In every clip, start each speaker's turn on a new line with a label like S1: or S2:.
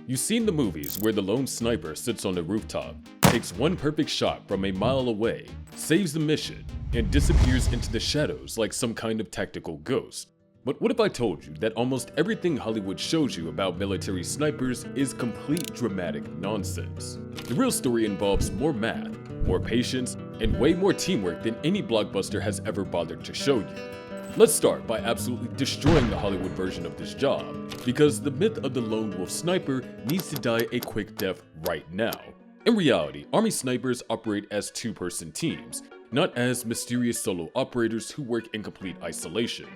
S1: You've seen the movies where the lone sniper sits on the rooftop, takes one perfect shot from a mile away, saves the mission, and disappears into the shadows like some kind of tactical ghost. But what if I told you that almost everything Hollywood shows you about military snipers is complete dramatic nonsense? The real story involves more math, more patience, and way more teamwork than any blockbuster has ever bothered to show you. Let's start by absolutely destroying the Hollywood version of this job, because the myth of the lone wolf sniper needs to die a quick death right now. In reality, Army snipers operate as two-person teams, not as mysterious solo operators who work in complete isolation.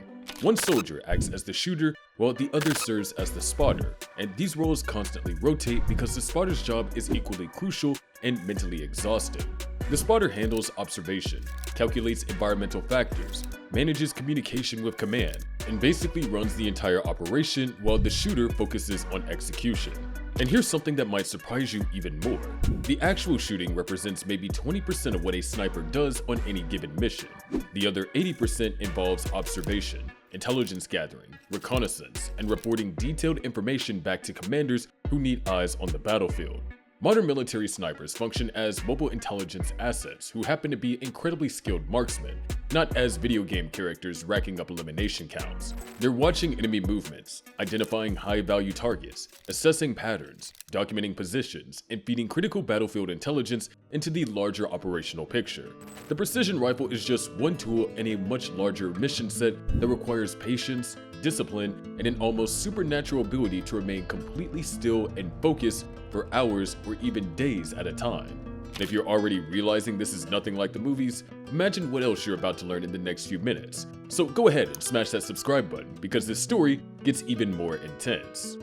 S1: One soldier acts as the shooter, while the other serves as the spotter, and these roles constantly rotate because the spotter's job is equally crucial and mentally exhausting. The spotter handles observation, calculates environmental factors, manages communication with command, and basically runs the entire operation while the shooter focuses on execution. And here's something that might surprise you even more. The actual shooting represents maybe 20% of what a sniper does on any given mission. The other 80% involves observation, intelligence gathering, reconnaissance, and reporting detailed information back to commanders who need eyes on the battlefield. Modern military snipers function as mobile intelligence assets who happen to be incredibly skilled marksmen, not as video game characters racking up elimination counts. They're watching enemy movements, identifying high-value targets, assessing patterns, documenting positions, and feeding critical battlefield intelligence into the larger operational picture. The precision rifle is just one tool in a much larger mission set that requires patience, discipline, and an almost supernatural ability to remain completely still and focused for hours or even days at a time. If you're already realizing this is nothing like the movies, imagine what else you're about to learn in the next few minutes. So go ahead and smash that subscribe button because this story gets even more intense.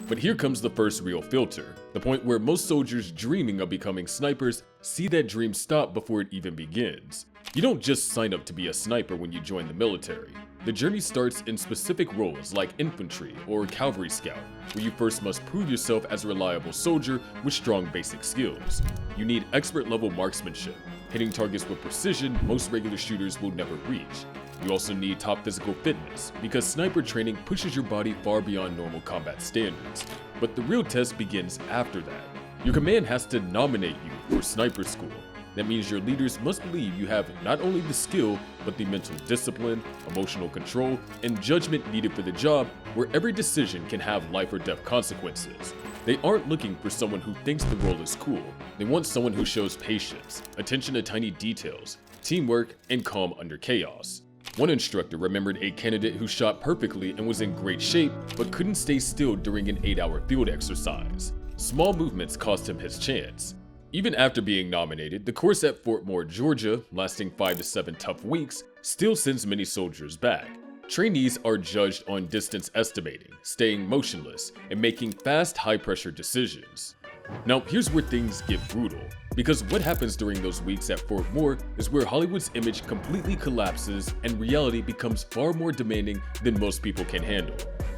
S1: But here comes the first real filter, the point where most soldiers dreaming of becoming snipers see that dream stop before it even begins. You don't just sign up to be a sniper when you join the military. The journey starts in specific roles like infantry or cavalry scout, where you first must prove yourself as a reliable soldier with strong basic skills. You need expert-level marksmanship, hitting targets with precision most regular shooters will never reach. You also need top physical fitness, because sniper training pushes your body far beyond normal combat standards. But the real test begins after that. Your command has to nominate you for sniper school. That means your leaders must believe you have not only the skill, but the mental discipline, emotional control, and judgment needed for the job, where every decision can have life or death consequences. They aren't looking for someone who thinks the role is cool. They want someone who shows patience, attention to tiny details, teamwork, and calm under chaos. One instructor remembered a candidate who shot perfectly and was in great shape, but couldn't stay still during an 8-hour field exercise. Small movements cost him his chance. Even after being nominated, the course at Fort Moore, Georgia, lasting 5 to 7 tough weeks, still sends many soldiers back. Trainees are judged on distance estimating, staying motionless, and making fast, high-pressure decisions. Now, here's where things get brutal, because what happens during those weeks at Fort Moore is where Hollywood's image completely collapses and reality becomes far more demanding than most people can handle.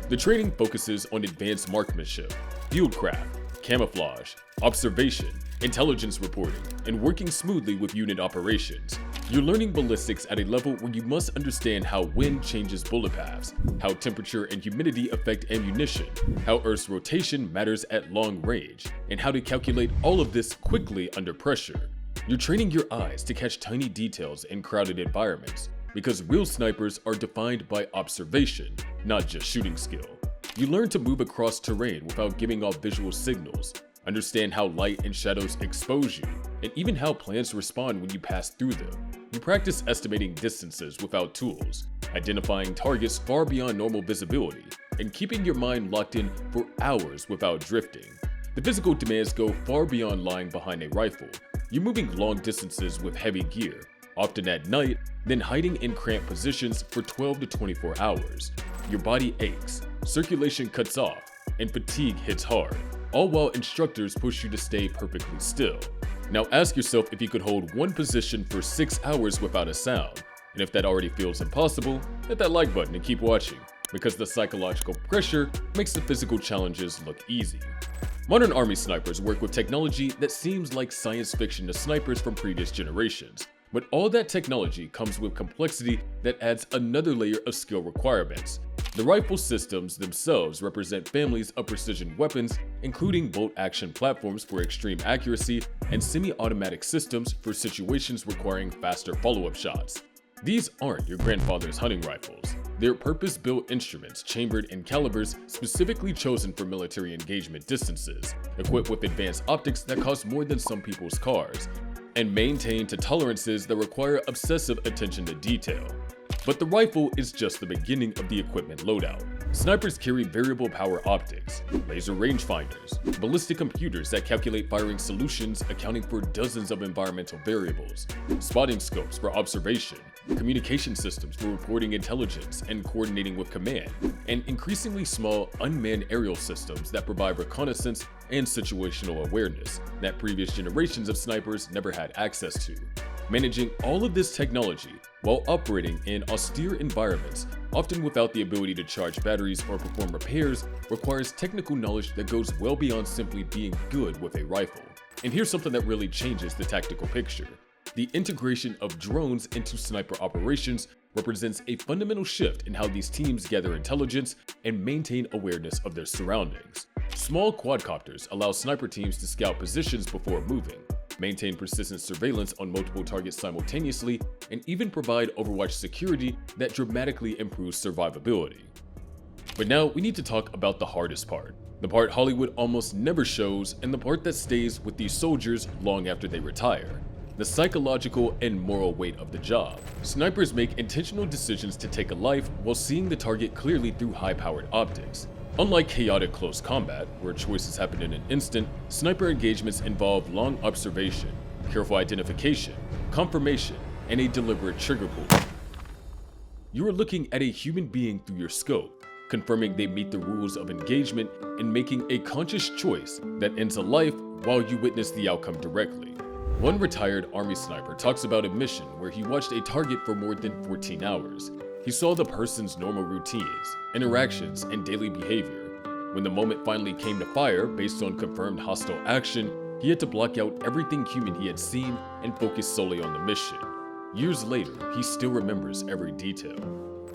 S1: The training focuses on advanced marksmanship, fieldcraft, camouflage, observation, intelligence reporting, and working smoothly with unit operations. You're learning ballistics at a level where you must understand how wind changes bullet paths, how temperature and humidity affect ammunition, how Earth's rotation matters at long range, and how to calculate all of this quickly under pressure. You're training your eyes to catch tiny details in crowded environments, because real snipers are defined by observation, not just shooting skill. You learn to move across terrain without giving off visual signals, understand how light and shadows expose you, and even how plants respond when you pass through them. You practice estimating distances without tools, identifying targets far beyond normal visibility, and keeping your mind locked in for hours without drifting. The physical demands go far beyond lying behind a rifle. You're moving long distances with heavy gear, often at night, then hiding in cramped positions for 12 to 24 hours. Your body aches, circulation cuts off, and fatigue hits hard, all while instructors push you to stay perfectly still. Now ask yourself if you could hold one position for 6 hours without a sound. And if that already feels impossible, hit that like button and keep watching, because the psychological pressure makes the physical challenges look easy. Modern Army snipers work with technology that seems like science fiction to snipers from previous generations. But all that technology comes with complexity that adds another layer of skill requirements. The rifle systems themselves represent families of precision weapons, including bolt-action platforms for extreme accuracy and semi-automatic systems for situations requiring faster follow-up shots. These aren't your grandfather's hunting rifles. They're purpose-built instruments chambered in calibers specifically chosen for military engagement distances, equipped with advanced optics that cost more than some people's cars, and maintained to tolerances that require obsessive attention to detail. But the rifle is just the beginning of the equipment loadout. Snipers carry variable power optics, laser rangefinders, ballistic computers that calculate firing solutions accounting for dozens of environmental variables, spotting scopes for observation, communication systems for reporting intelligence and coordinating with command, and increasingly small unmanned aerial systems that provide reconnaissance and situational awareness that previous generations of snipers never had access to. Managing all of this technology while operating in austere environments, often without the ability to charge batteries or perform repairs, requires technical knowledge that goes well beyond simply being good with a rifle. And here's something that really changes the tactical picture. The integration of drones into sniper operations represents a fundamental shift in how these teams gather intelligence and maintain awareness of their surroundings. Small quadcopters allow sniper teams to scout positions before moving, maintain persistent surveillance on multiple targets simultaneously, and even provide Overwatch security that dramatically improves survivability. But now we need to talk about the hardest part, the part Hollywood almost never shows and the part that stays with these soldiers long after they retire. The psychological and moral weight of the job. Snipers make intentional decisions to take a life while seeing the target clearly through high-powered optics. Unlike chaotic close combat, where choices happen in an instant, sniper engagements involve long observation, careful identification, confirmation, and a deliberate trigger pull. You are looking at a human being through your scope, confirming they meet the rules of engagement and making a conscious choice that ends a life while you witness the outcome directly. One retired Army sniper talks about a mission where he watched a target for more than 14 hours. He saw the person's normal routines, interactions, and daily behavior. When the moment finally came to fire based on confirmed hostile action, he had to block out everything human he had seen and focus solely on the mission. Years later, he still remembers every detail.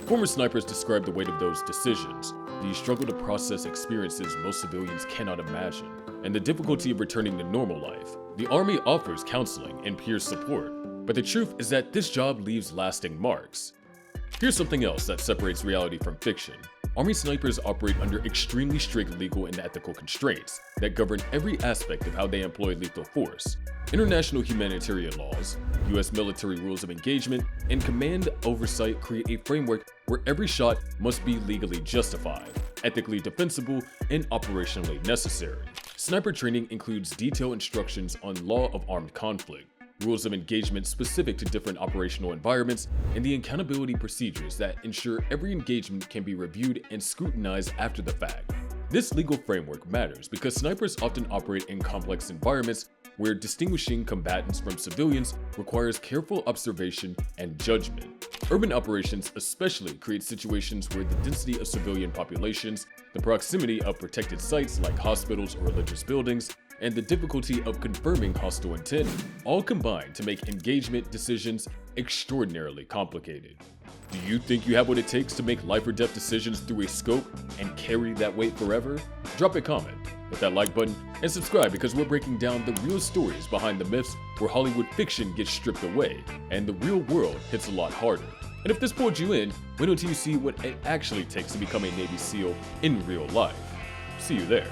S1: Former snipers describe the weight of those decisions, the struggle to process experiences most civilians cannot imagine, and the difficulty of returning to normal life. The Army offers counseling and peer support, but the truth is that this job leaves lasting marks. Here's something else that separates reality from fiction. Army snipers operate under extremely strict legal and ethical constraints that govern every aspect of how they employ lethal force. International humanitarian laws, US military rules of engagement, and command oversight create a framework where every shot must be legally justified, ethically defensible, and operationally necessary. Sniper training includes detailed instructions on law of armed conflict, rules of engagement specific to different operational environments, and the accountability procedures that ensure every engagement can be reviewed and scrutinized after the fact. This legal framework matters because snipers often operate in complex environments where distinguishing combatants from civilians requires careful observation and judgment. Urban operations especially create situations where the density of civilian populations, the proximity of protected sites like hospitals or religious buildings, and the difficulty of confirming hostile intent all combine to make engagement decisions extraordinarily complicated. Do you think you have what it takes to make life or death decisions through a scope and carry that weight forever? Drop a comment, hit that like button, and subscribe because we're breaking down the real stories behind the myths where Hollywood fiction gets stripped away and the real world hits a lot harder. And if this pulled you in, wait until you see what it actually takes to become a Navy SEAL in real life. See you there.